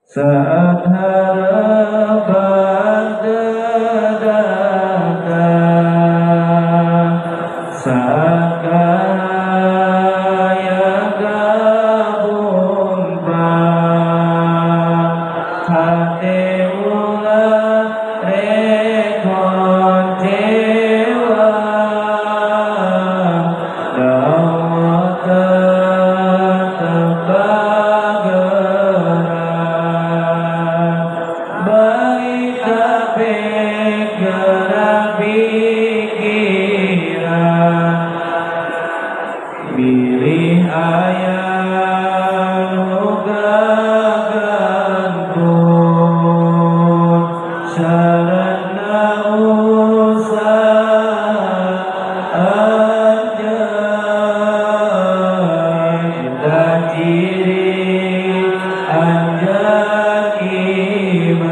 Saat harapan datang, saat cahaya gabungkan, hati mulai rekoncewa, dakwah tetap bergerak, baik tapi gerak pikiran, pilih ayat lugakan pun sarana usaha aja kita ciri anjak iman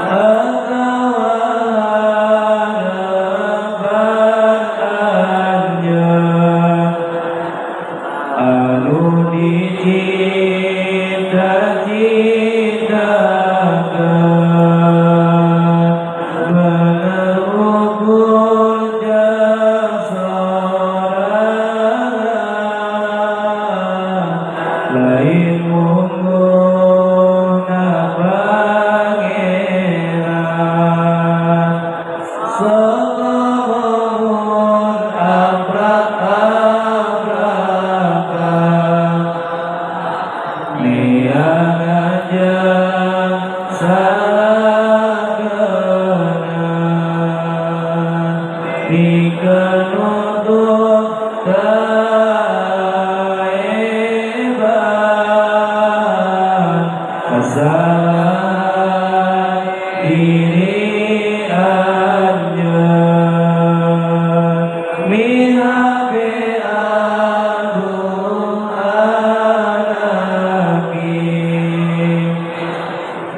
atau harapannya anu dicita-citakan mengukur jasa lain munguna pangeran salamun abrak-abrakan niang aja salagenan dikenutup taeban kesalahan diri anjeun mihabe agung anaki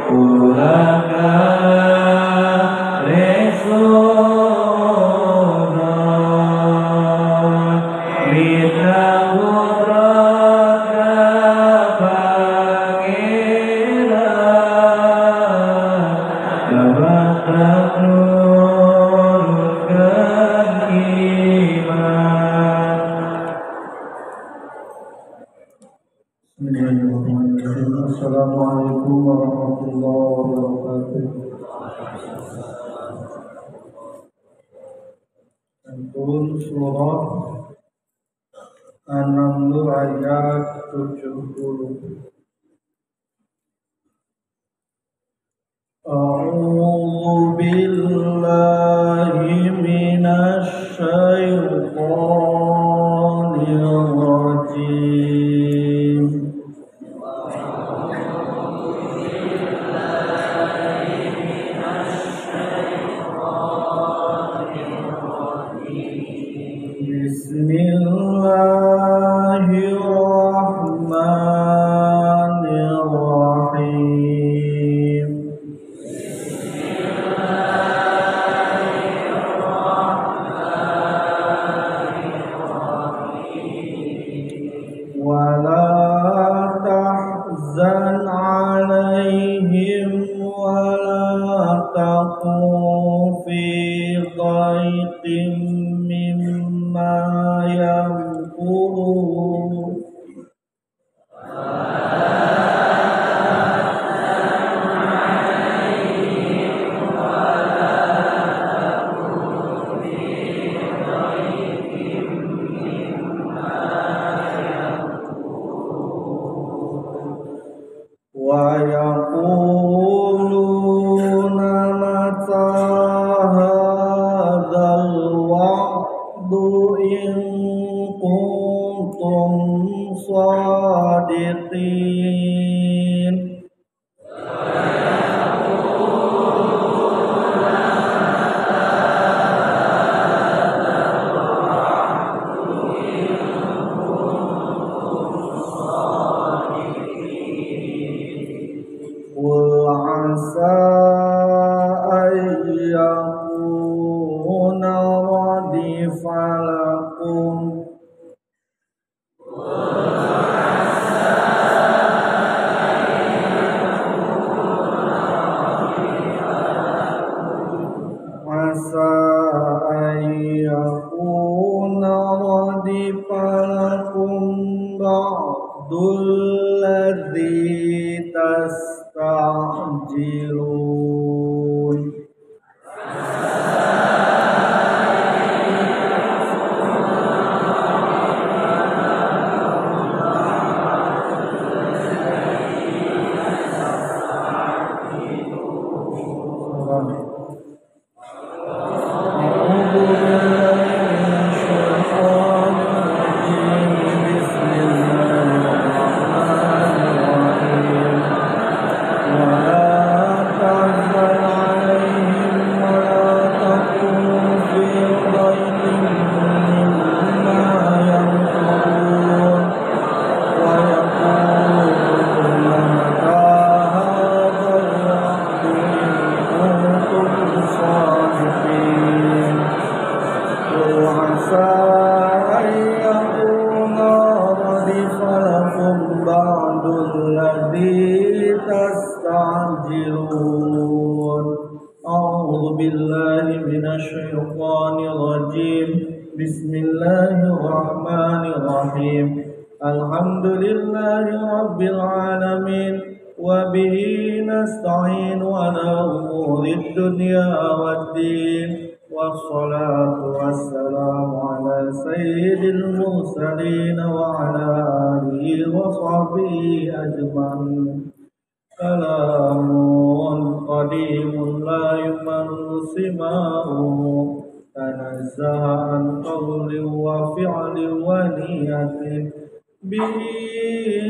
ulaga resonan mitra putra pangeran dapat nurunkan iman. Bismillahirrahmanirrahim. Assalamualaikum warahmatullahi wabarakatuh. Antun surah An-Naml ayat 70. A'udzu billahi minasy syaithanir rajim. Bismillahirrahmanirrahim. Wala tahzan alaihim wala taku fi dhaiqin mimma yamkurun. Wa yaquluna mata hadzal wa'du in kuntum shadiqin. Qul asa ayyakuna radifalakum الذي تستعجلون تستعجلون أعوذ بالله من الشيطان الرجيم بسم الله الرحمن الرحيم الحمد لله رب العالمين وبه نستعين على أمور الدنيا والدين والصلاة والسلام على سيد المرسلين وعلى آله وصحبه أجمعين كلام قديم لا يمل سماؤه تنزه عن قول وفعل ونية به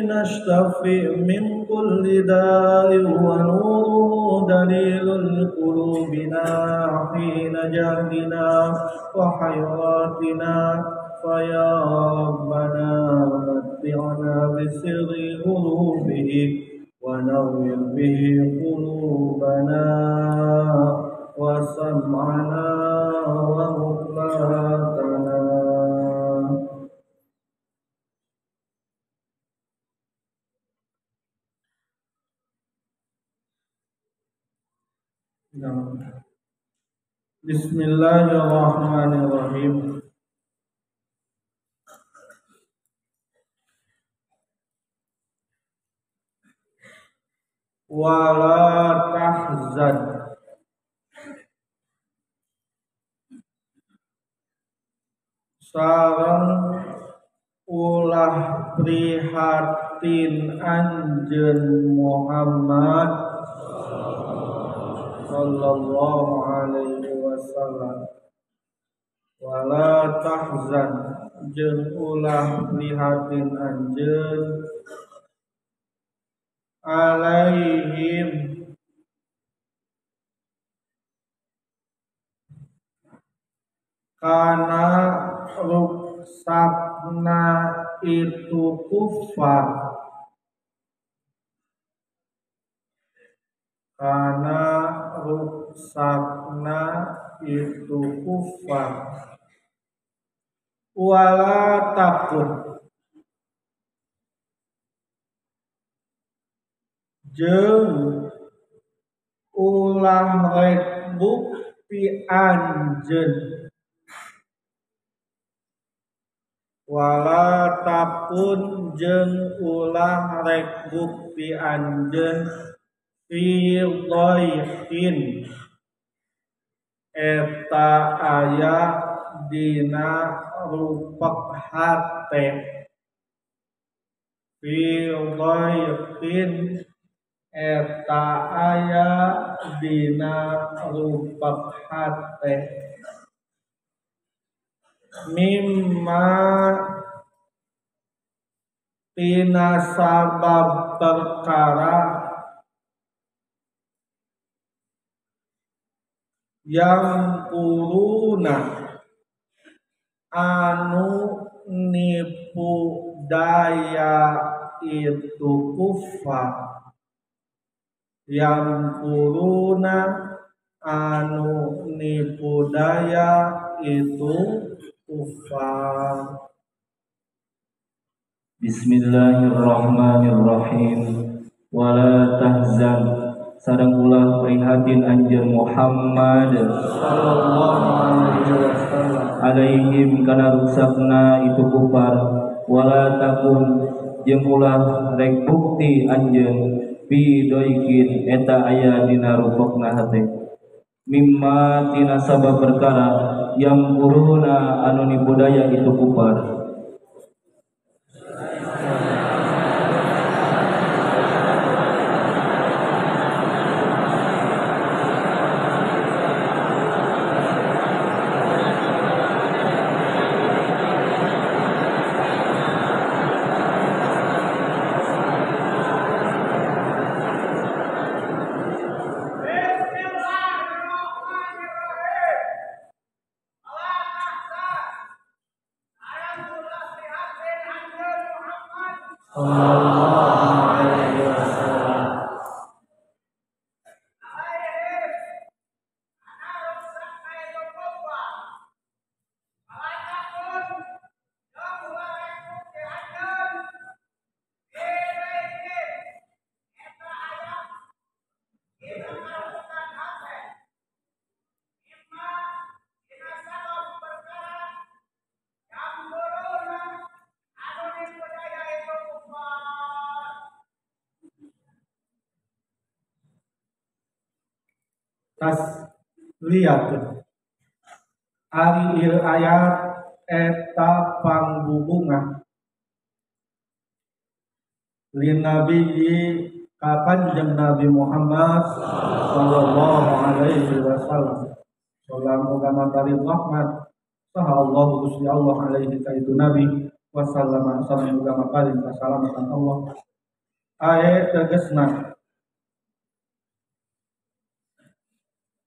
نشتفي من كل داء ونوره دليل لقلوبنا حين جهلنا وحيراتنا فيا ربنا متعنا بسر قلوبه ونور به قلوبنا وسمعنا ومقلاتنا Bismillahirrahmanirrahim. Wala tahzan, sareng ulah prihatin anjeun Muhammad sallallahu alaihi wasallam. Wala tahzan, jeung ulah prihatin anjeun alaihim kana ruksakna itu kufar, kana ruksakna itu kufar. Wala takun, jeung ulah rek bukti anjeun, wala takun jeung ulah rek bukti anjeun fi dhaihin eta aya dina rupek hate, fi dhaihin eta aya dina rupek hate, mimma tina sabab perkara yang kuruna anu nipu daya itu kufar, yang kuruna anu nipu daya itu kufar. Bismillahirrahmanirrahim. Wala tahzan, sareng ulah prihatin anjeun Muhammad sallallahu alaihi wasallam alaihim kana rusakna itu kufar. Wala takun jeung ulah rek bukti anjeun bidoikin eta aya dina rupokna hate mimma tina sabab perkara yang kuruna anu nibudaya itu kufar. Tas lihat ari ieu ayat eta panghubungan lin nabiyyi ka kanjeng Nabi Muhammad sallallahu alaihi wasallam. Sallallahu alaihi rahmat saha Allah Gusti Allah alaihi ka itu Nabi wasallam sami uga makalin kasalamatan Allah. Ayat tegasna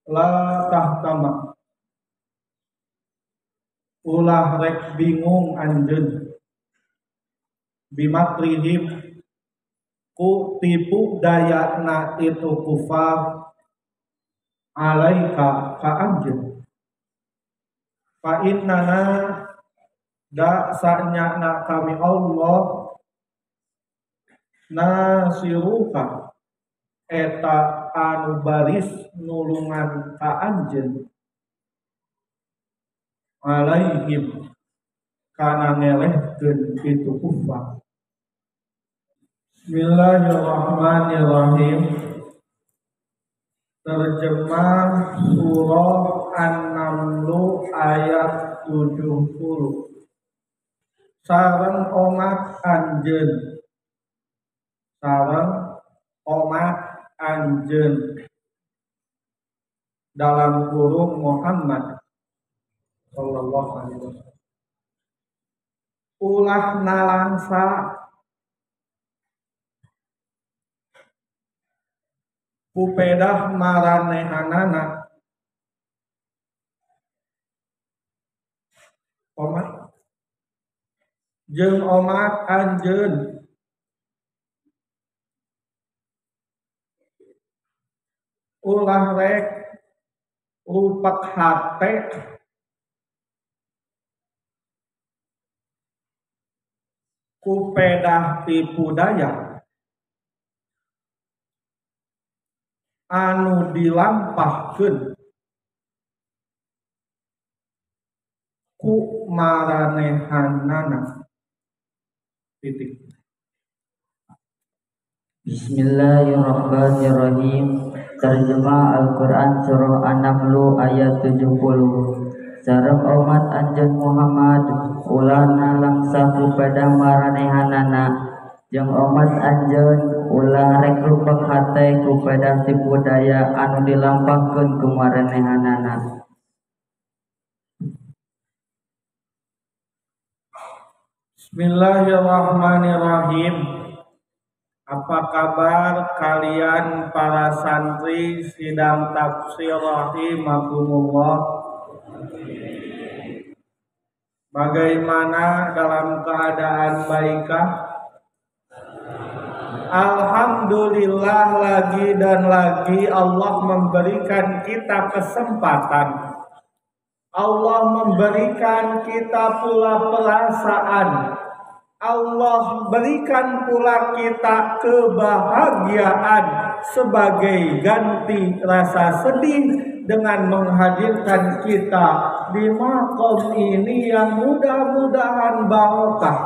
la tahtama ulah rek bingung anjeun bimakrihim ku tipu dayana itu kufar alaika ka anjeun fa innana da sanyana kami Allah nasiruka eta anu baris nulungan ka anjeun alaihim kana ngelehkeun itu kufar. Bismillahirrahmanirrahim. Terjemah surah An-Naml ayat 70. Sareng omat anjeun. Sareng omat anjeun dalam kurung Muhammad sallallahu alaihi wasallam ulah nalangsa kupedah maranehanana omat jeung omat anjeun ulah rek rupak hate ku pedah tipu daya anu dilampahkeun ku maranehanana titik. Bismillahirrahmanirrahim. Terjemah Al-Quran Surah An-Naml ayat 70. Sareng umat anjeun Muhammad ulah nalangsa kepada maranehanana jeung umat anjeun ulah rek rupek hate kepada tipu daya anu dilampahkeun ku maranehanana. Bismillahirrahmanirrahim. Apa kabar kalian para santri sidang tafsir rahimakumullah? Bagaimana dalam keadaan baikkah? Alhamdulillah, lagi dan lagi Allah memberikan kita kesempatan. Allah memberikan kita pula perasaan. Allah berikan pula kita kebahagiaan sebagai ganti rasa sedih dengan menghadirkan kita di makom ini yang mudah-mudahan barokah.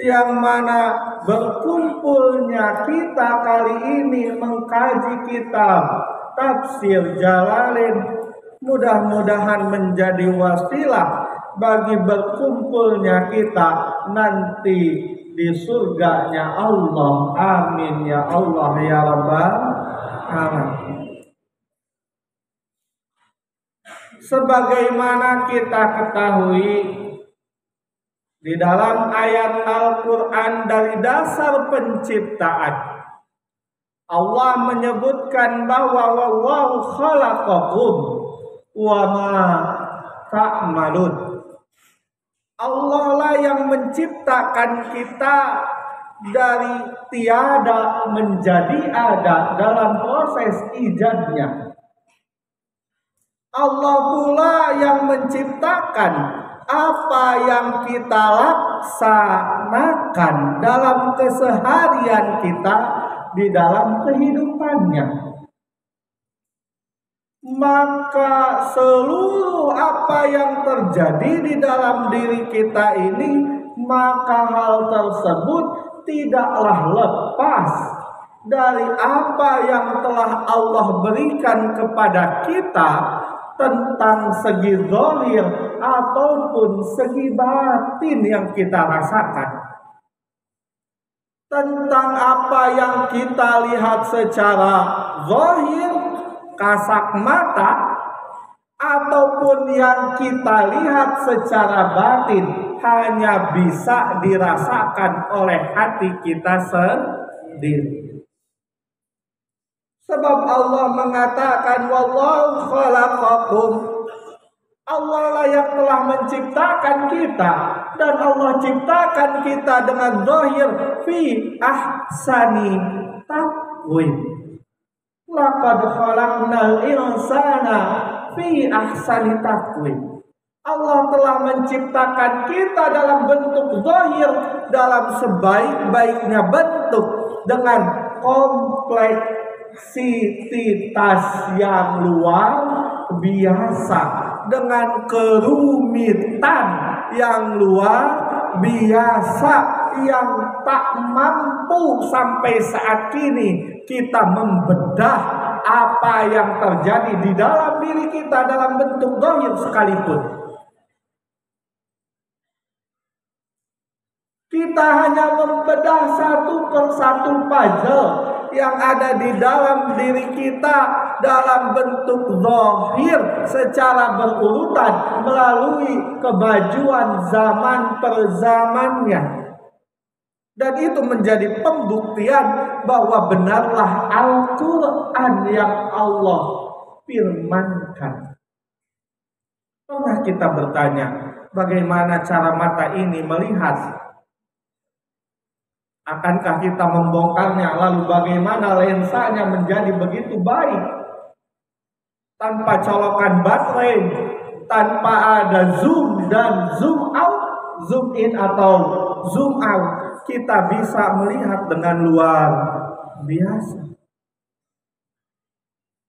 yang mana berkumpulnya kita kali ini mengkaji kitab Tafsir Jalalain mudah-mudahan menjadi wasilah bagi berkumpulnya kita nanti di surganya Allah. Amin ya Allah ya Rabbal alamin. Sebagaimana kita ketahui, di dalam ayat Al-Quran dari dasar penciptaan, Allah menyebutkan bahwa wallahu khalaqakum wa ma ta'malun. Allah lah yang menciptakan kita dari tiada menjadi ada dalam proses ijadnya. Allah pula yang menciptakan apa yang kita laksanakan dalam keseharian kita di dalam kehidupannya. Maka seluruh apa yang terjadi di dalam diri kita ini, maka hal tersebut tidaklah lepas dari apa yang telah Allah berikan kepada kita tentang segi zahir ataupun segi batin yang kita rasakan. Tentang apa yang kita lihat secara zahir, kasat mata, ataupun yang kita lihat secara batin hanya bisa dirasakan oleh hati kita sendiri. Sebab Allah mengatakan wallahu khalaqakum. Allah lah yang telah menciptakan kita, dan Allah ciptakan kita dengan zahir fi ahsani taqwim. Laqad khalaqnal insana fi ahsani taqwim. Allah telah menciptakan kita dalam bentuk zahir, dalam sebaik-baiknya bentuk, dengan kompleksitas yang luar biasa, dengan kerumitan yang luar biasa, yang tak mampu sampai saat ini kita membedah apa yang terjadi di dalam diri kita dalam bentuk zahir sekalipun. Kita hanya membedah satu persatu puzzle yang ada di dalam diri kita dalam bentuk zahir secara berurutan melalui kemajuan zaman per zamannya. Dan itu menjadi pembuktian bahwa benarlah Al-Quran yang Allah firmankan. Pernah kita bertanya, bagaimana cara mata ini melihat? Akankah kita membongkarnya? Lalu bagaimana lensanya menjadi begitu baik? Tanpa colokan baterai, tanpa ada zoom dan zoom out, zoom in atau zoom out, kita bisa melihat dengan luar biasa.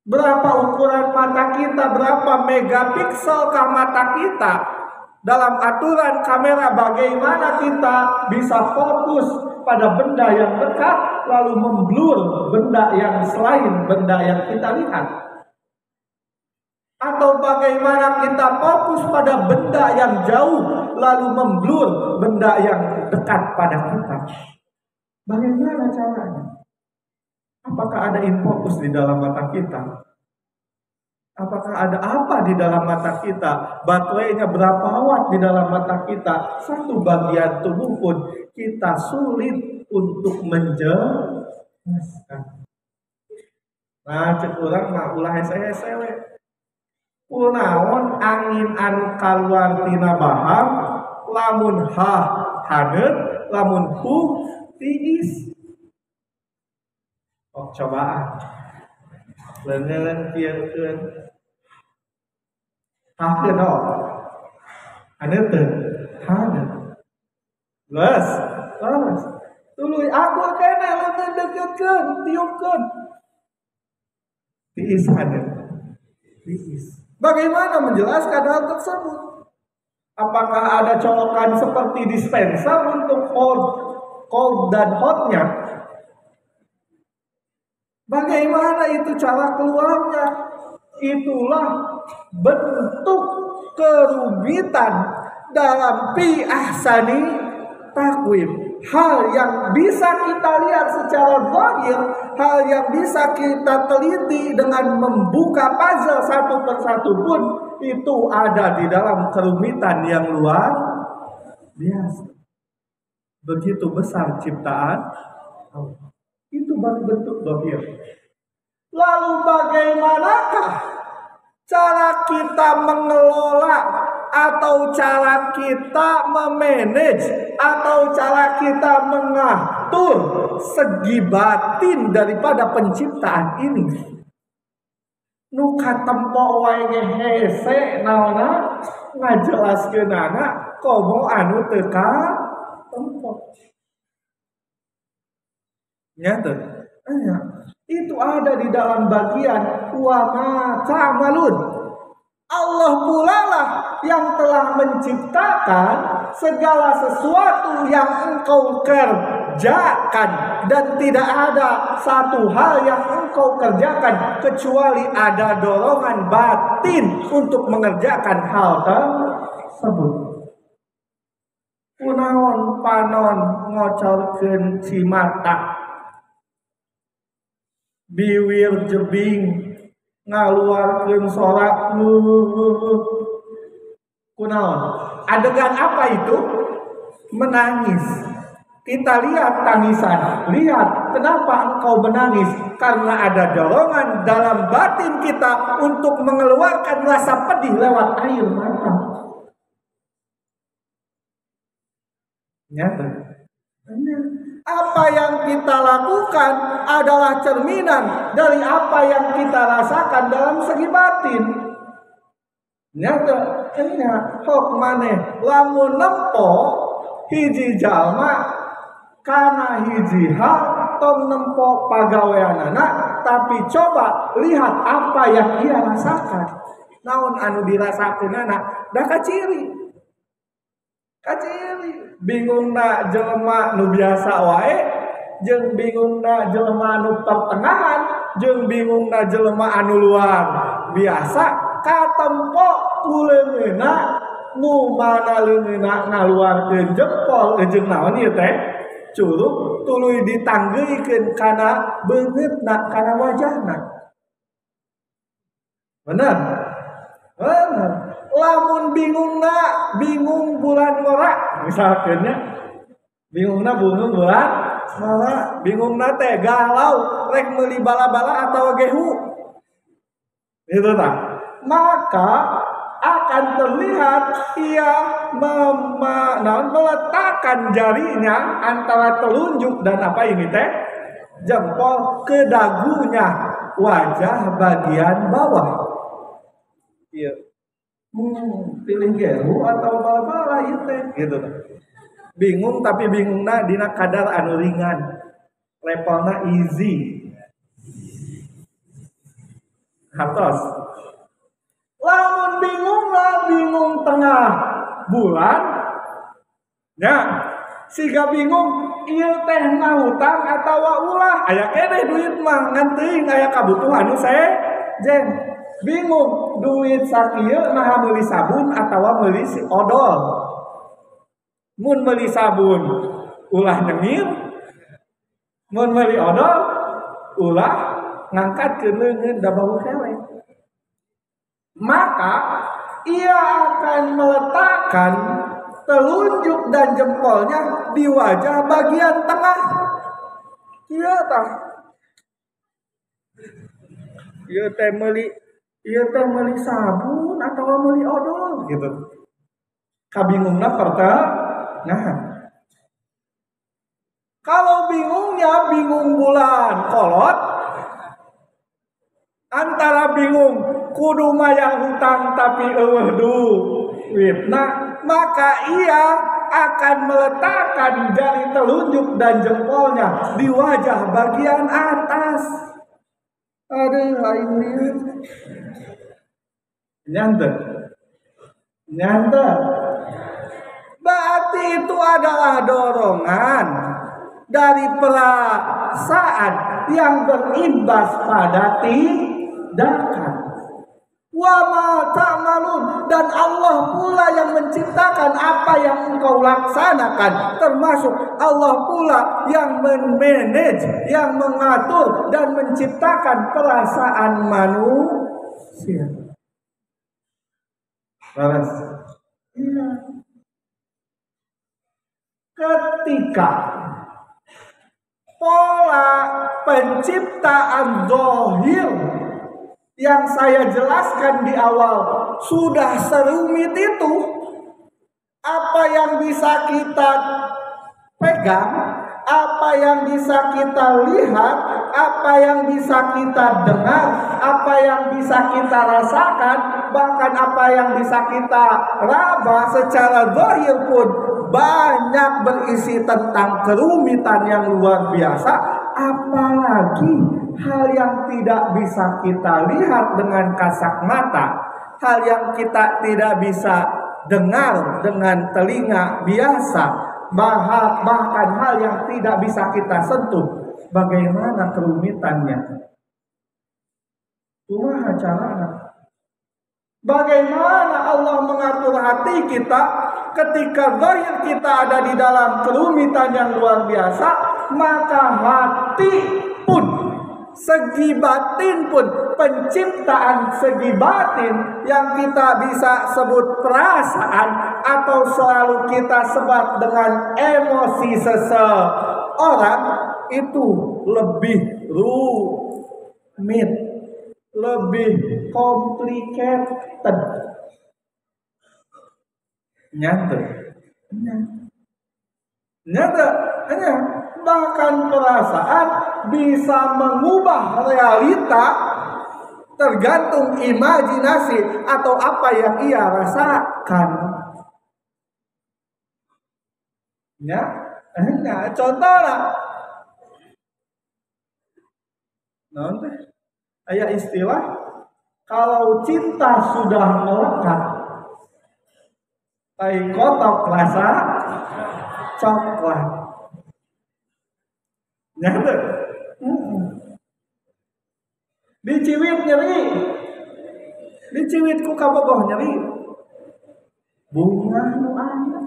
Berapa ukuran mata kita? Berapa megapikselkah mata kita? Dalam aturan kamera, bagaimana kita bisa fokus pada benda yang dekat lalu memblur benda yang selain benda yang kita lihat? Atau bagaimana kita fokus pada benda yang jauh lalu memblur benda yang dekat pada kita? Bagaimana caranya? Apakah ada infokus di dalam mata kita? Apakah ada apa di dalam mata kita? Baterainya berapa watt di dalam mata kita? Satu bagian tubuh pun kita sulit untuk menjelaskan. Nah, cek urang mah ulah hese-hese. Kunaon angin anu kaluar tina bahar, lamun hadeut, lamun tiis. Oh, cobaan. Leungeun kieukeun. Hakeun oh. Hadeut teu? Hadeut. Geus. Tuluy aku kene leungeun deukeutkeun, tiupkeun. Tiis hadeut. Tiis. Bagaimana menjelaskan hal tersebut? Apakah ada colokan seperti dispenser untuk cold dan hotnya? Bagaimana itu cara keluarnya? Itulah bentuk kerumitan dalam fi ahsani takwim. Hal yang bisa kita lihat secara zahir, hal yang bisa kita teliti dengan membuka puzzle satu persatu pun, itu ada di dalam kerumitan yang luar biasa. Begitu besar ciptaan Allah. Itu baru bentuk zahir. Lalu bagaimanakah cara kita mengelola atau cara kita memanage atau cara kita mengatur segi batin daripada penciptaan ini? Nu katempo wae hese naonna ngajelaskeunana komo anu teu ka tempo. Nyata. Itu ada di dalam bagian wa ma ta'malun. Allah pula lah yang telah menciptakan segala sesuatu yang engkau kerjakan, dan tidak ada satu hal yang engkau kerjakan kecuali ada dorongan batin untuk mengerjakan hal tersebut. Kunaon panon ngocorkeun cimata, biwir jebing ngaluarkeun sorak. Kunaon? Adegan apa itu? Menangis. Kita lihat tangisan. Lihat kenapa engkau menangis? Karena ada dorongan dalam batin kita untuk mengeluarkan rasa pedih lewat air mata. Nyata. Apa yang kita lakukan adalah cerminan dari apa yang kita rasakan dalam segi batin. Nyata, hok maneh lamun nempo hiji jalma kana hiji hal tong nempo pagaweanana, tapi coba lihat apa yang ia rasakan. Naon anu dirasakeunana da kaciri. Bingungna jelema nu biasa wae, jeung bingungna jelema nu pertengahan, jeung bingungna jelema anu luar biasa. Katempo kuleungeuna nu mana leungeuna ngaluarkeun jempol jeung naon ieu teh curug tuluy ditanggeuykeun kana beungeutna, kana wajahna. Bener? Bener. Lamun bingung bulan ngora misalkan ya, bingungna bulan ngora, bingungna teh galau rek meuli bala-bala atau gehu itu tak, maka akan terlihat ia meletakkan jarinya antara telunjuk dan apa ini teh jempol ke dagunya wajah bagian bawah. Iya. Pilih gehu atau bala-bala ieu teh gitu. Bingung tapi bingungna dina kadar anu ringan. Levelna easy. Hatos. Lamun bingung tengah bulan. Ya, siga bingung ieu teh ngahutang atawa ulah. Aya keneh duit mah ngan teuing aya kabutuhan nu jeng. Bingung duit sakieu nah meuli sabun atawa meuli si odol. Mun meuli sabun ulah nyengir, mun meuli odol ulah ngangkatkeun leungeun da bau kewe. Maka ia akan meletakkan telunjuk dan jempolnya di wajah bagian tengah. Ieu tah. Ieu teh meuli sabun atau meuli odol gitu. Kabingungna pertengahan. Kalau bingungnya bingung bulan kolot, antara bingung kudu mayang hutang tapi eueuh duitna, maka ia akan meletakkan jari telunjuk dan jempolnya di wajah bagian atas. Aduh, ini nyanta. hati itu adalah dorongan dari perasaan yang berimbas pada tindakan. Wa ma ta'malun, dan Allah pula yang menciptakan apa yang engkau laksanakan, termasuk Allah pula yang memanage, yang mengatur dan menciptakan perasaan manusia. Balas. Iya. Ketika pola penciptaan zahir yang saya jelaskan di awal sudah serumit itu, apa yang bisa kita pegang, apa yang bisa kita lihat, apa yang bisa kita dengar, apa yang bisa kita rasakan, bahkan apa yang bisa kita raba secara zahir pun banyak berisi tentang kerumitan yang luar biasa. Apalagi hal yang tidak bisa kita lihat dengan kasat mata, hal yang kita tidak bisa dengar dengan telinga biasa, bahkan hal yang tidak bisa kita sentuh. Bagaimana kerumitannya? Kumaha carana? Bagaimana Allah mengatur hati kita ketika zahir kita ada di dalam kerumitan yang luar biasa, maka hati pun, segi batin pun, penciptaan segi batin yang kita bisa sebut perasaan atau selalu kita sebut dengan emosi seseorang, itu lebih rumit, lebih complicated. Nyata. Bahkan perasaan bisa mengubah realita tergantung imajinasi atau apa yang ia rasakan. Contohnya, nanti ayat istilah kalau cinta sudah melekat, tai kotok rasa coklat. Nyata. Diciwit nyeri, diciwit ku kabogoh nyeri, bunga nu aya.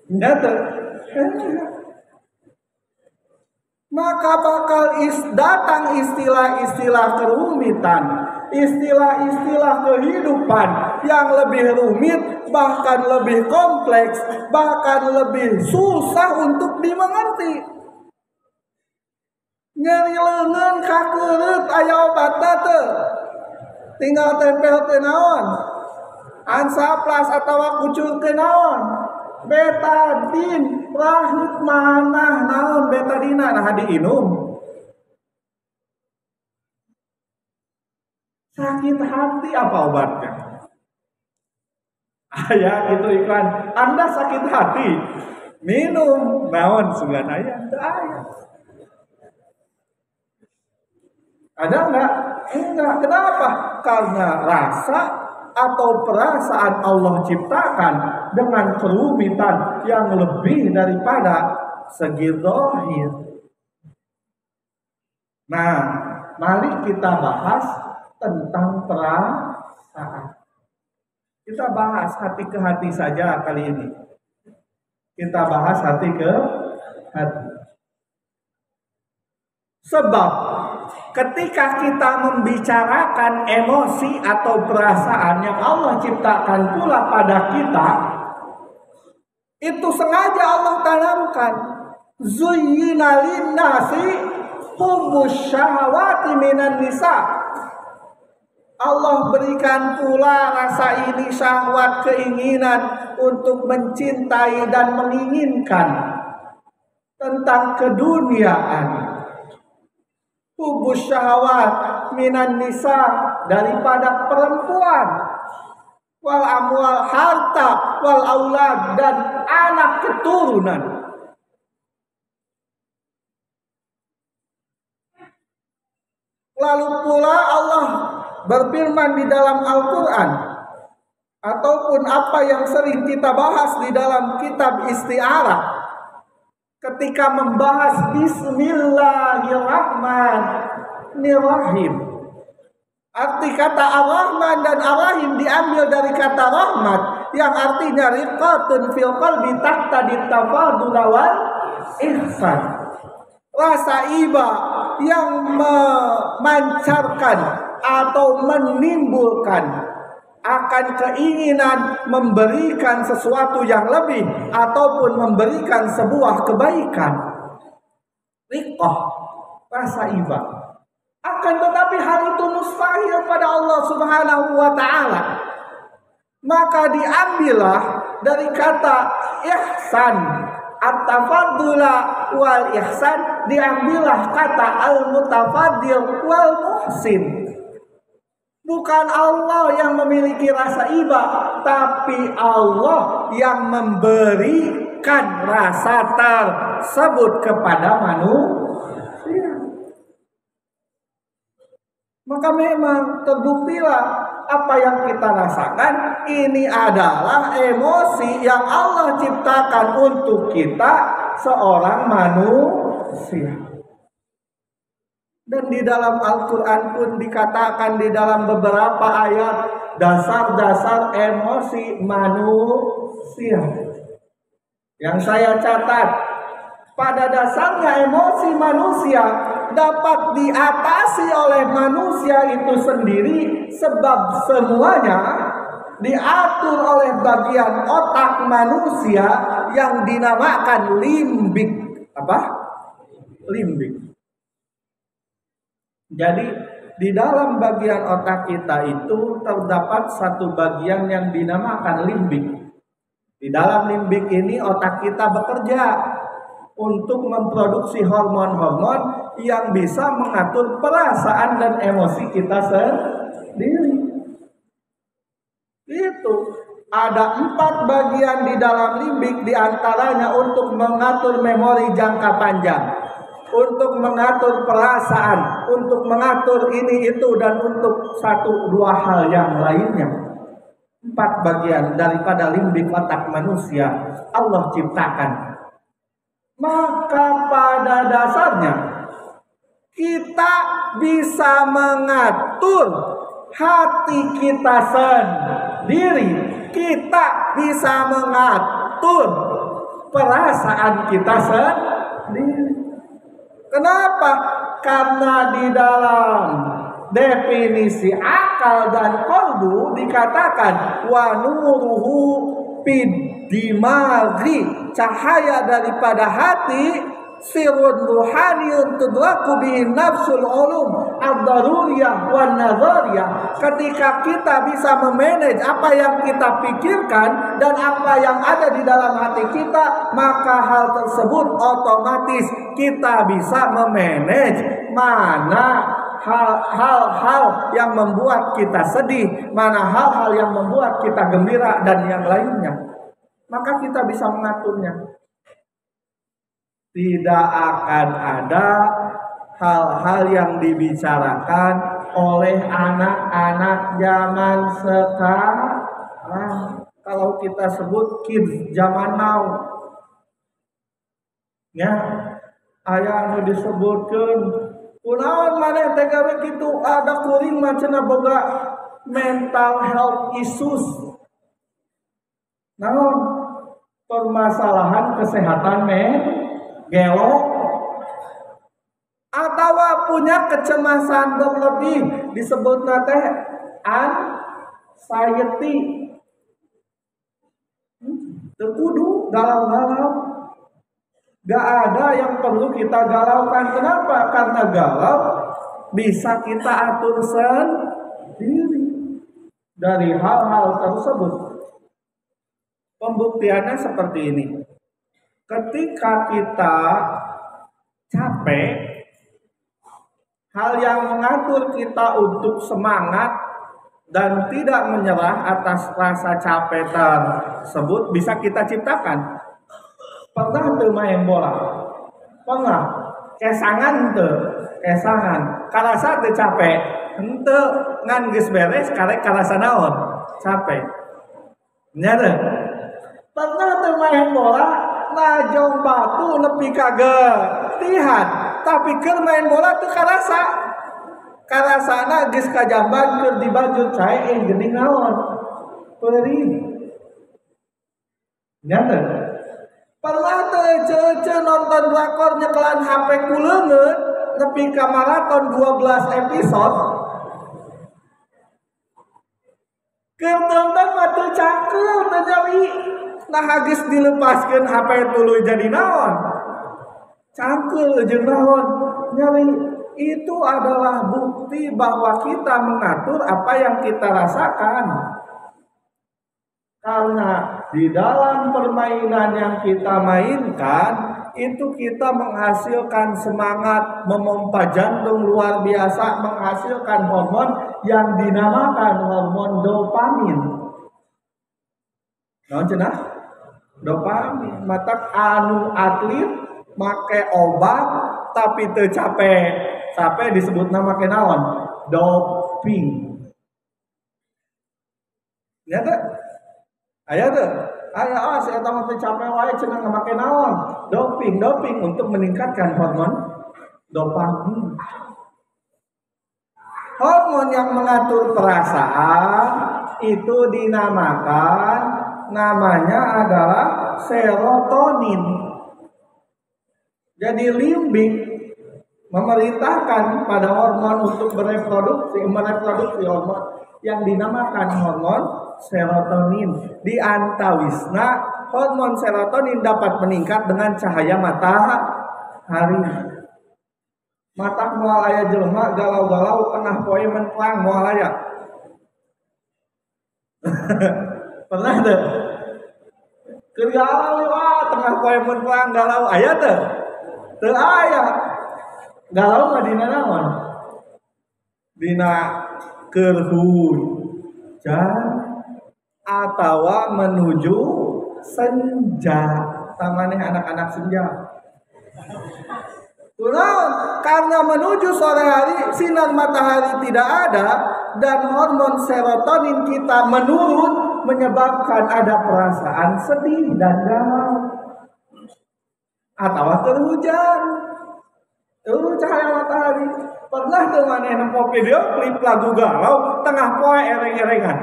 Nyata. Maka bakal datang istilah-istilah kerumitan, istilah-istilah kehidupan yang lebih rumit, bahkan lebih kompleks, bahkan lebih susah untuk dimengerti. Nyeri leungeun kakeureut aya obatna teu, tinggal tempel teu naon, ansaplas atawa kucurkeun naon, betadin, rahit manah naon betadina, nah diinum. Sakit hati apa obatnya? Aya itu iklan, Anda sakit hati, minum naon sugan aya, teu aya. Ada enggak? Enggak. Kenapa? Karena rasa atau perasaan Allah ciptakan dengan kerumitan yang lebih daripada segi zahir. Nah, mari kita bahas tentang perasaan. Kita bahas hati ke hati saja kali ini. Kita bahas hati ke hati. Sebab ketika kita membicarakan emosi atau perasaan yang Allah ciptakan pula pada kita, itu sengaja Allah tanamkan. Zuyyina linnasi hubbus syahawati minan nisa. Allah berikan pula rasa ini, syahwat, keinginan untuk mencintai dan menginginkan tentang keduniaan. Hubus syahwat minan nisa, daripada perempuan, wal amwal, harta, wal aulad, dan anak keturunan. Lalu pula Allah berfirman di dalam Al-Quran, ataupun apa yang sering kita bahas di dalam kitab isti'arah ketika membahas Bismillahirrahmanirrahim. Arti kata Ar-Rahman dan Ar-Rahim diambil dari kata rahmat yang artinya riqatun fil qalbi taqtadi tafadul wal ihsan. Rasa iba yang memancarkan atau menimbulkan akan keinginan memberikan sesuatu yang lebih ataupun memberikan sebuah kebaikan. Riqah, rasa iba. Akan tetapi hal itu mustahil pada Allah Subhanahu wa ta'ala. Maka diambillah dari kata ihsan, at-tafaddula wal ihsan, diambillah kata al-mutafaddil wal muhsin. Bukan Allah yang memiliki rasa iba, tapi Allah yang memberikan rasa tersebut kepada manusia. Maka memang terbuktilah apa yang kita rasakan ini adalah emosi yang Allah ciptakan untuk kita seorang manusia. Dan di dalam Al-Quran pun dikatakan di dalam beberapa ayat dasar-dasar emosi manusia. Yang saya catat, pada dasarnya emosi manusia dapat diatasi oleh manusia itu sendiri sebab semuanya diatur oleh bagian otak manusia yang dinamakan limbik. Apa? Limbik. Jadi di dalam bagian otak kita itu terdapat satu bagian yang dinamakan limbik. Di dalam limbik ini otak kita bekerja untuk memproduksi hormon-hormon yang bisa mengatur perasaan dan emosi kita sendiri. Itu ada 4 bagian di dalam limbik, diantaranya untuk mengatur memori jangka panjang, untuk mengatur perasaan, untuk mengatur ini itu, dan untuk 1-2 hal yang lainnya. 4 bagian daripada limbik otak manusia Allah ciptakan. Maka pada dasarnya kita bisa mengatur hati kita sendiri, kita bisa mengatur perasaan kita sendiri. Kenapa? Karena di dalam definisi akal dan qalbu dikatakan wa nuruhu dimaghi, cahaya daripada hati, sirrun ruhaniyun tudraku bihi nafsul ulum ad-daruriyah wan nazariyah. Ketika kita bisa memanage apa yang kita pikirkan dan apa yang ada di dalam hati kita, maka hal tersebut otomatis kita bisa memanage mana hal-hal yang membuat kita sedih, mana hal-hal yang membuat kita gembira, dan yang lainnya. Maka kita bisa mengaturnya. Tidak akan ada hal-hal yang dibicarakan oleh anak-anak zaman sekarang. Kalau kita sebut kids zaman now, ya, aya anu disebutkeun kunaon maneh teh gawe kitu, ada kuring macana boga mental health issues. Naon permasalahan kesehatan gelo atau punya kecemasan berlebih, disebut teh anxiety. Terkudu galau-galau. Gak ada yang perlu kita galaukan. Kenapa? Karena galau bisa kita atur sendiri dari hal-hal tersebut. Pembuktiannya seperti ini. Ketika kita capek, hal yang mengatur kita untuk semangat dan tidak menyerah atas rasa capek tersebut bisa kita ciptakan. Pernah tuh main bola? Pernah? Kesangan tuh, kesangan. Karasa tuh capek, ente ngan geus beres karek karasa naon? Capek. Nyata. Pernah teu main bola najong batu nepi ka getihan, tapi keur main bola teu karasa. Karasana geus kajamban keur dibanjut sae geuning naon? Perih. Nyata. Pernah teu ceuceu nonton drakor nyekelan HP kuleungeun nepi ka maraton 12 episode. Keur tonton mah teu cangkeul teu nyawi. Nah geus dilepaskeun HP tuluy jadi naon? Cangkeul jeung naon? Nyawi. Itu adalah bukti bahwa kita mengatur apa yang kita rasakan. Karena di dalam permainan yang kita mainkan, itu kita menghasilkan semangat, memompa jantung luar biasa, menghasilkan hormon yang dinamakan hormon dopamin. Naon cenah? Dopamin. Matak anu atlet make obat tapi teu capek. Capek disebutna make naon? Doping. Ya teh? Aya teh? Aya si eta mah teu capek wae cenah make naon? Doping untuk meningkatkan hormon dopamin. Hormon yang mengatur perasaan itu dinamakan namanya adalah serotonin. Jadi limbik memerintahkan pada hormon untuk mereproduksi hormon yang dinamakan hormon serotonin. Di antawisna hormon serotonin dapat meningkat dengan cahaya matahari. Matak moal aya jelema galau-galau kenah poe mentlang moal aya. Pernah teu? Keur galau tengah poe mentlang galau aya teu? Teu aya. Galau mah dina naon? Dina keur hujan atawa menuju senja. Tamaneh anak-anak senja. Karena menuju sore hari sinar matahari tidak ada dan hormon serotonin kita menurun menyebabkan ada perasaan sedih dan galau atau terhujan. Cahaya matahari. Pernah tuh maneh nempo video klip lagu galau tengah poe ereng-erengan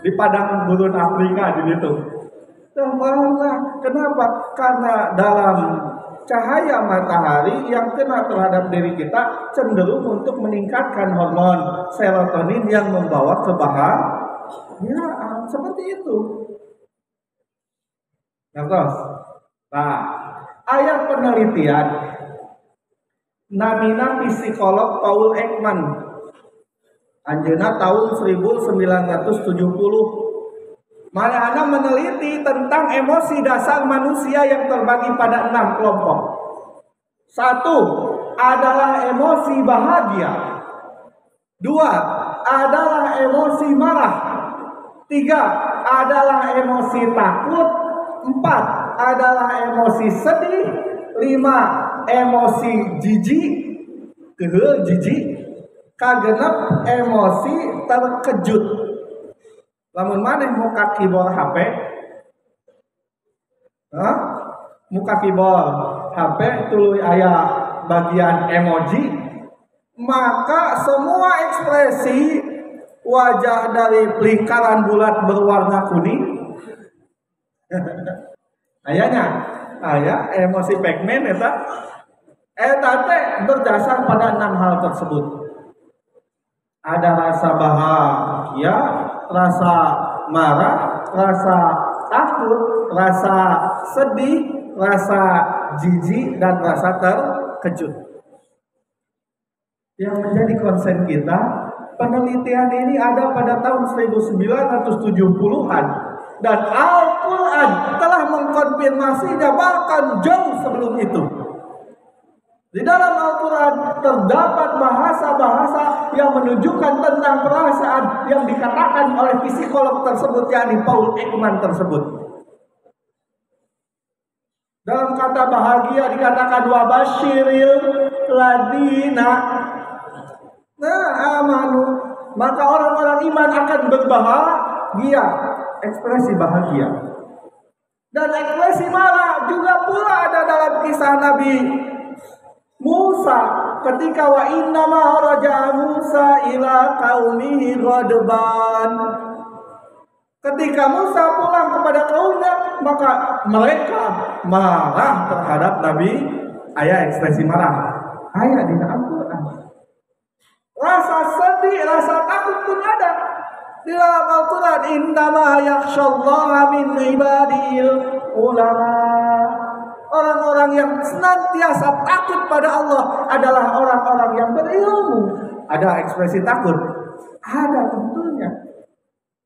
di padang gurun Afrika di situ. Kenapa? Karena dalam cahaya matahari yang kena terhadap diri kita cenderung untuk meningkatkan hormon serotonin yang membawa kebahagiaan. Seperti itu. Nah, ayat penelitian namina psikolog Paul Ekman anjeunna tahun 1970. Manehna meneliti tentang emosi dasar manusia yang terbagi pada 6 kelompok. 1 adalah emosi bahagia. 2 adalah emosi marah. 3 adalah emosi takut. 4 adalah emosi sedih. 5 emosi jijik. Jijik. Kagenep emosi terkejut. Lamun maneh muka keyboard HP, muka keyboard HP tuluy aya bagian emoji, maka semua ekspresi wajah dari lingkaran bulat berwarna kuning, ayanya, emosi Pac-Man eta teh berdasar pada 6 hal tersebut. Ada rasa bahagia, rasa marah, rasa takut, rasa sedih, rasa jijik, dan rasa terkejut. Yang menjadi konsen kita, penelitian ini ada pada tahun 1970-an dan Al-Quran telah mengkonfirmasinya bahkan jauh sebelum itu. Di dalam Al-Quran terdapat bahasa-bahasa yang menunjukkan tentang perasaan yang dikatakan oleh psikolog tersebut, yakni Paul Ekman tersebut. Dalam kata bahagia dikatakan wa basyiril ladina amanu, maka orang-orang iman akan berbahagia. ekspresi bahagia. Dan ekspresi marah juga pula ada dalam kisah Nabi Musa ketika wa inna ma raja Musa ila qaumihi ghadban. Ketika Musa pulang kepada kaumnya, maka mereka marah terhadap Nabi. Ayat ekspresi marah. Ayat di Al-Quran. Rasa sedih, rasa takut pun ada di dalam Al-Quran. Innama yakhshallaha min ibadil ulama. Orang-orang yang senantiasa takut pada Allah adalah orang-orang yang berilmu. Ada ekspresi takut? Ada tentunya.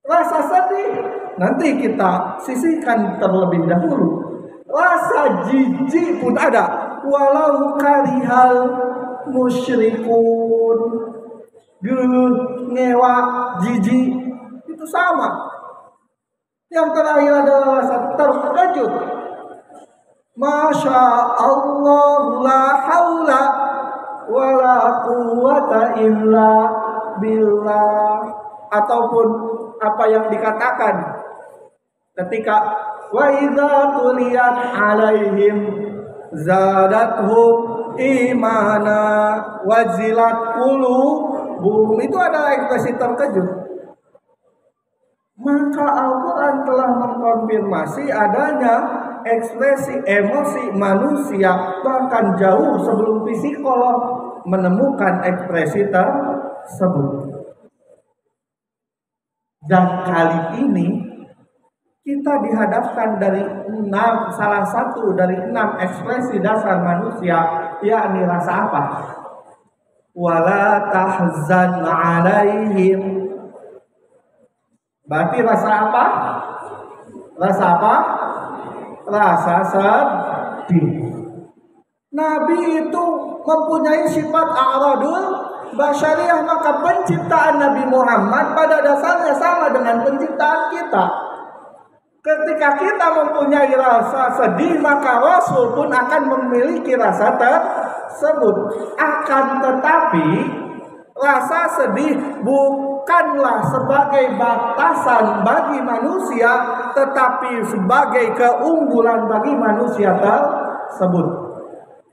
Rasa sedih nanti kita sisihkan terlebih dahulu. Rasa jijik pun ada. Walau karihal musyrikun. Ngewa, jijik itu sama. Yang terakhir adalah rasa terkejut. Masya Allah la haula wa la quwwata illa billah. Ataupun apa yang dikatakan ketika wa idza tuliyat alaihim zadathum imana wazilat qulubuhum, itu adalah ekspresi terkejut. Maka Al-Quran telah mengkonfirmasi adanya ekspresi emosi manusia bahkan jauh sebelum psikolog menemukan ekspresi tersebut. Dan kali ini kita dihadapkan dari salah satu dari 6 ekspresi dasar manusia, yakni rasa apa? Wala tahzan alaihim. Berarti rasa apa? Rasa apa? Rasa sedih. Nabi itu mempunyai sifat a'radul basyariah, maka penciptaan Nabi Muhammad pada dasarnya sama dengan penciptaan kita. Ketika kita mempunyai rasa sedih, maka Rasul pun akan memiliki rasa tersebut. Akan tetapi rasa sedih bukanlah sebagai batasan bagi manusia, tetapi sebagai keunggulan bagi manusia tersebut.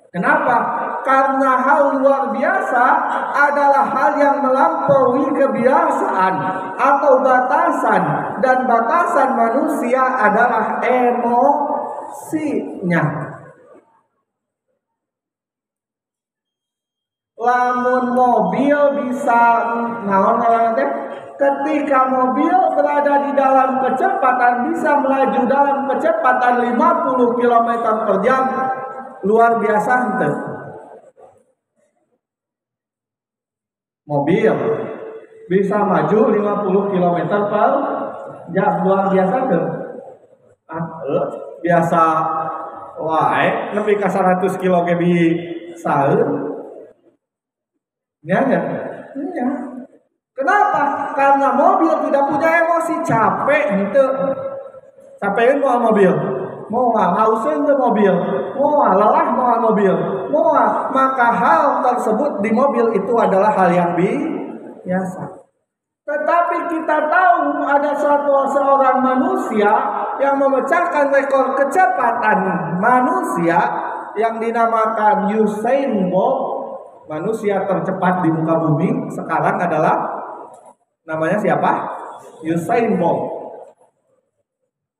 Kenapa? Karena hal luar biasa adalah hal yang melampaui kebiasaan atau batasan, dan batasan manusia adalah emosinya. Lamun mobil bisa ketika mobil berada di dalam kecepatan bisa melaju dalam kecepatan 50 km per jam, luar biasa ente. Mobil bisa maju 50 km per jam, luar biasa tuh. Biasa wae nepi ka 100 km saeur. Ya. Kenapa? Karena mobil tidak punya emosi, capek henteu. Capeun moal mobil. Moal hauseun teu mobil. Moal lelah moal mobil. Moal, maka hal tersebut di mobil itu adalah hal yang biasa. Tetapi kita tahu ada seorang manusia yang memecahkan rekor kecepatan manusia yang dinamakan Usain Bolt. Manusia tercepat di muka bumi sekarang adalah namanya siapa? Usain Bolt.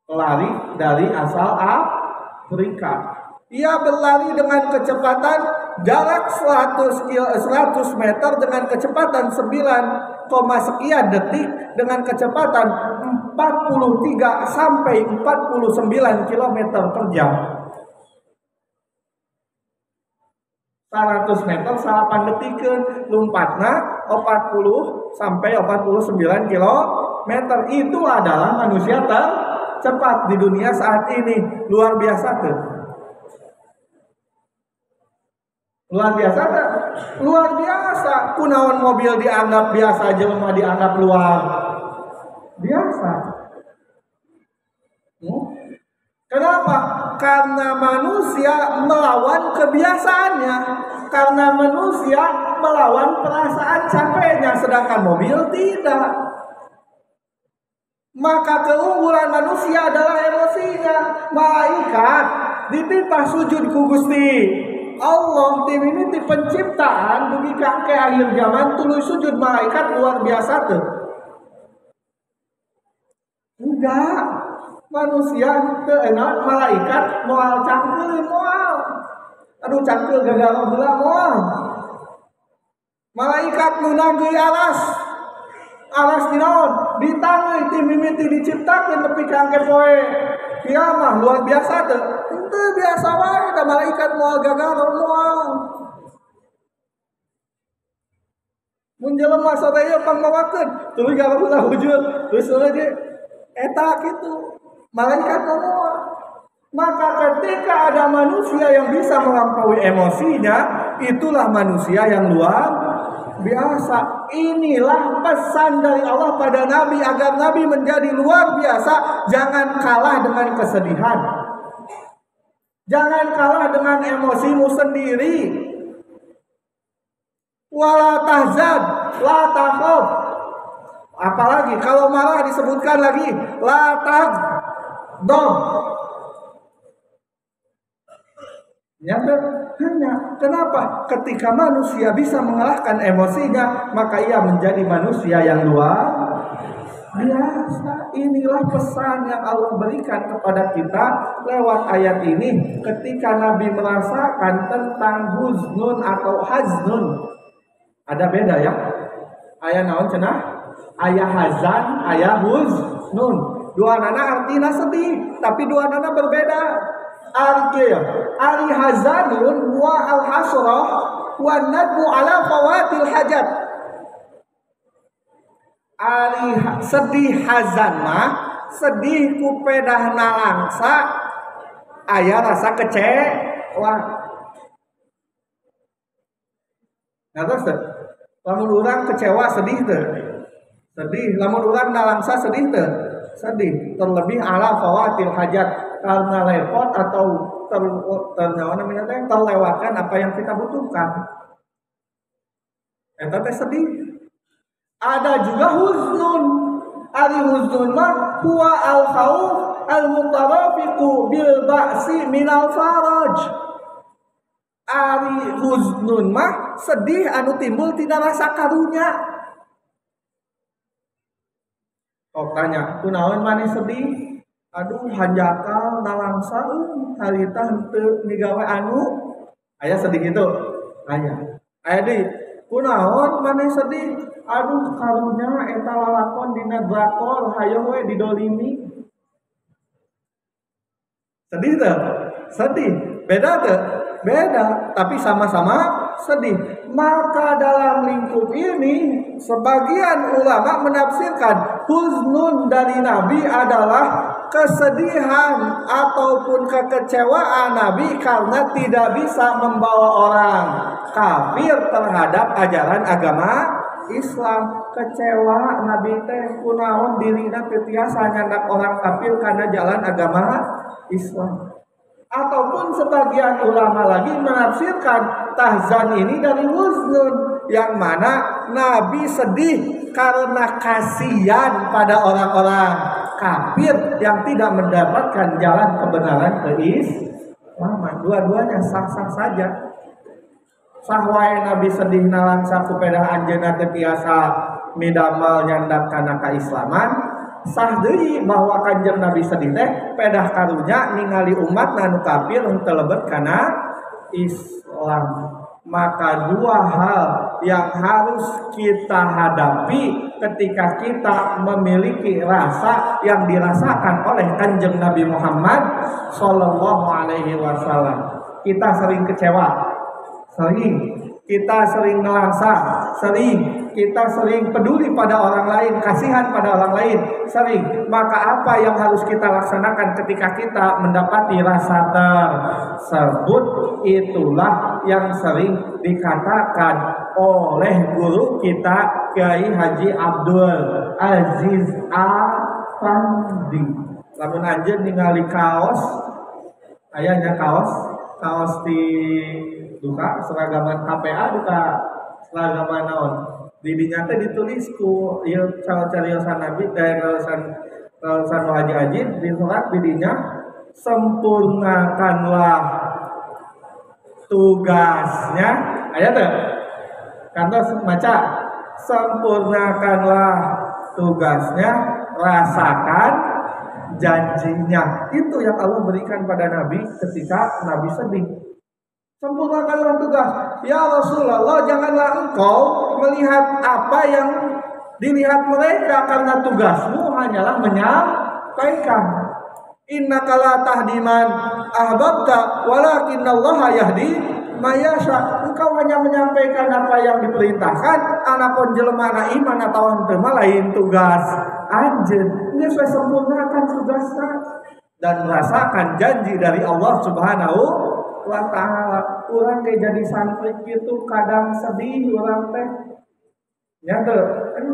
Pelari dari asal Afrika. Ia berlari dengan kecepatan jarak 100 meter dengan kecepatan 9, sekian detik dengan kecepatan 43 sampai 49 km per jam. 100 meter 8 detik lompatna 40 sampai 49 km. Itu adalah manusia tercepat di dunia saat ini. Luar biasa tuh. Luar biasa tuh. Luar biasa. Kunaon mobil dianggap biasa, jelema dianggap luar biasa. Kenapa? Karena manusia melawan kebiasaannya. Karena manusia melawan perasaan capeknya, sedangkan mobil tidak. Maka keunggulan manusia adalah emosinya. Malaikat dititah sujud ku Gusti Allah tim ini ti penciptaan dugi ke akhir zaman tuluy sujud malaikat luar biasa tuh. Enggak, manusia teu enak malaikat moal cangkeul moal. Aduh cangkeul gagal heula moal. Malaikat nu nanggeui alas dinaon ditanggeui ti mimiti diciptakeun nepi ka angke poe kiamah luar biasa teu. Teu biasa wae da malaikat moal gagal moal. Mun jelema sadaya pangmawakeun tuluy gagal heula wujud geus heula ge eta kitu malaikat moal. Maka ketika ada manusia yang bisa melampaui emosinya, itulah manusia yang luar biasa. Inilah pesan dari Allah pada Nabi agar Nabi menjadi luar biasa. Jangan kalah dengan kesedihan, jangan kalah dengan emosimu sendiri. Wala tahzan, la takhaf. Apalagi kalau marah disebutkan lagi la taghdab. Hanya kenapa? Ketika manusia bisa mengalahkan emosinya, maka ia menjadi manusia yang luar biasa. Inilah pesan yang Allah berikan kepada kita lewat ayat ini. Ketika Nabi merasakan tentang huznun atau haznun, ada beda ya. Ayat naon cenah? Ayat hazan, ayat huznun. Dua nana artinya sedih, tapi dua nana berbeda. Ari hazanun wa al hasrah wa nadbu ala fawatil hajat. Ari sedih hazan mah sedih ku pedah nalangsa aya rasa kecewa. Nah terus lamun urang kecewa sedih teu? Sedih. Lamun urang nalangsa sedih teu? Sedih. Terlebih ala fawatil hajat, karena lepot atau terlewatkan apa yang kita butuhkan. Eta teh sedih. Ada juga huznun. Ari huznun mah huwa al khauf al mutarafiqu bil ba'si minal faraj. Ari huznun mah sedih anu timbul tina rasa karunya. Kok tanya, kunaon maneh sedih? Aduh hanjakal nalangsa harita henteu migawe anu aya sedih gitu. Aya deui kunaon maneh sedih? Aduh karunya eta lalakon dina drakor hayo we didolimi. Sedih teu? Sedih. Beda teu? Beda, tapi sama-sama sedih. Maka dalam lingkup ini sebagian ulama menafsirkan huznun dari Nabi adalah kesedihan ataupun kekecewaan Nabi karena tidak bisa membawa orang kafir terhadap ajaran agama Islam. Kecewa Nabi teh kunaon dirina teu tiasa nyandak orang kafir karena jalan agama Islam. Ataupun sebagian ulama lagi menafsirkan tahzan ini dari huznun, yang mana Nabi sedih karena kasihan pada orang-orang kafir yang tidak mendapatkan jalan kebenaran keislaman. Dua-duanya sah-sah saja. Sahwae Nabi sedih nalangsa kupedah anjeunna teu tiasa midamel nyandak kana kaislaman. Sah deui bahwa Kanjeng Nabi sedih teh pedah karunya ningali umat nanu kafir henteu lebet kana Islam. Maka dua hal yang harus kita hadapi ketika kita memiliki rasa yang dirasakan oleh Kanjeng Nabi Muhammad sallallahu alaihi wasallam. Kita sering kecewa, sering kita sering ngelangsa, sering kita sering peduli pada orang lain, kasihan pada orang lain, sering. Maka apa yang harus kita laksanakan ketika kita mendapati rasa tersebut? Itulah yang sering dikatakan oleh guru kita Kiai Haji Abdul Aziz Afandi. Lamun anjeun ningali kaos, ayahnya kaos di duka seragaman KPA duka seragaman naon di dinya teh ditulis ku ieu cariosan Nabi daerosan Sanu haji di surat bidinya sempurnakanlah tugasnya. Ayat tuh. Kantos maca sempurnakanlah tugasnya, rasakan janjinya. Itu yang Allah berikan pada Nabi ketika Nabi sedih. Sempurnakanlah tugas. Ya Rasulullah, janganlah engkau melihat apa yang dilihat mereka, karena tugasmu hanyalah menyampaikan. Innaka la tahdi man ahbabta walakinallaha yahdi may yasha. Engkau hanya menyampaikan apa yang diperintahkan, anapun jelema iman atau henteu lain tugas anjeun. Geus we sempurnakan tugasna dan merasakan janji dari Allah Subhanahu wa taala. Urang ge jadi santri kitu kadang sedih urang teh. Nya teu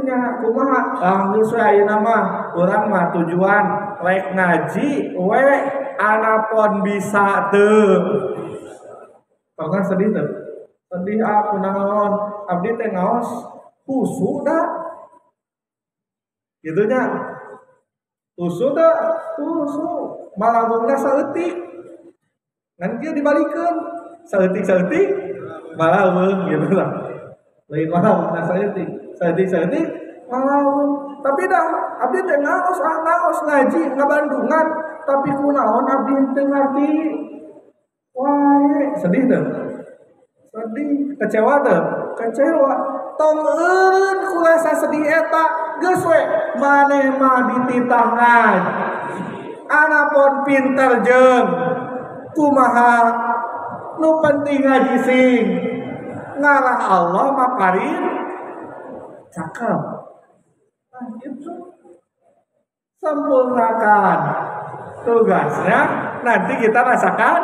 nya kumaha geus we ayeuna mah urang mah tujuan rek ngaji we anapun bisa teu. Pernah sedih teu? Sedih aku naon abdi teh ngaos husu da. Gitu nya. Husu da, husu. Malabungna saeutik. Ngan kieu dibalikeun. Saeutik malaweung gitu lah. Lain malabungna saeutik. Saeutik malaweung. Tapi dah abdi teh ngaos ngaji ngabandungan, tapi kunaon abdi teu ngarti. Wah, sedih tuh. Sedih, kecewa tuh. Kecewa. Tong eureun ku rasa sedih eta, geus we maneh mah dititangan. Anapun pinter jeung kumaha nu penting ngaji sing ngarah Allah mah paring cakep. Nah, itu sempurnakan tugasnya, nanti kita rasakan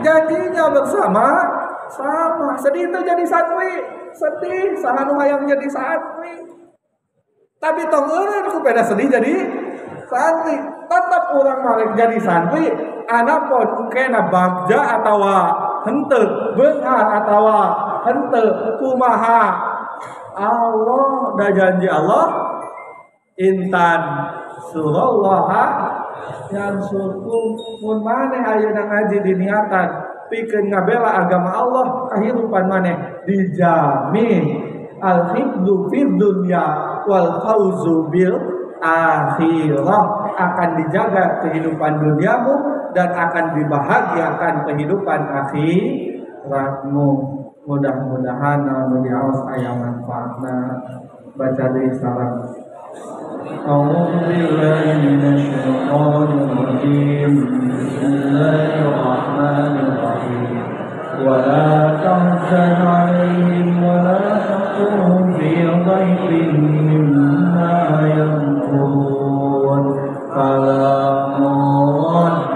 janjinya bersama-sama. Sedih itu jadi santri, sedih sahanu hayang jadi santri. Tapi tong eureun ku beda sedih jadi santri. Tetap urang malik jadi santri, anapun kena bagja atawa henteu, beunghar atawa henteu, kumaha Allah da janji Allah intan surallaha yansurkum. Mun maneh ayeuna ngaji diniatan pikeun ngabela agama Allah, kahirupan maneh dijamin al-hifdzu fid dunya wal fauzu bil akhirah. Akan dijaga kehidupan duniamu dan akan dibahagiakan kehidupan akhiratmu. Mudah-mudahan anu diaos aya manfaatna. Baca deui salam. A'udzu billahi minasy syaithanir rajim. Bismillahirrahmanirrahim. Wa la tahzan 'alaihim wa la takun fi dhaiqin mimma yamkurun. Kalamun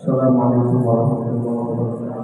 Assalamualaikum warahmatullahi wabarakatuh.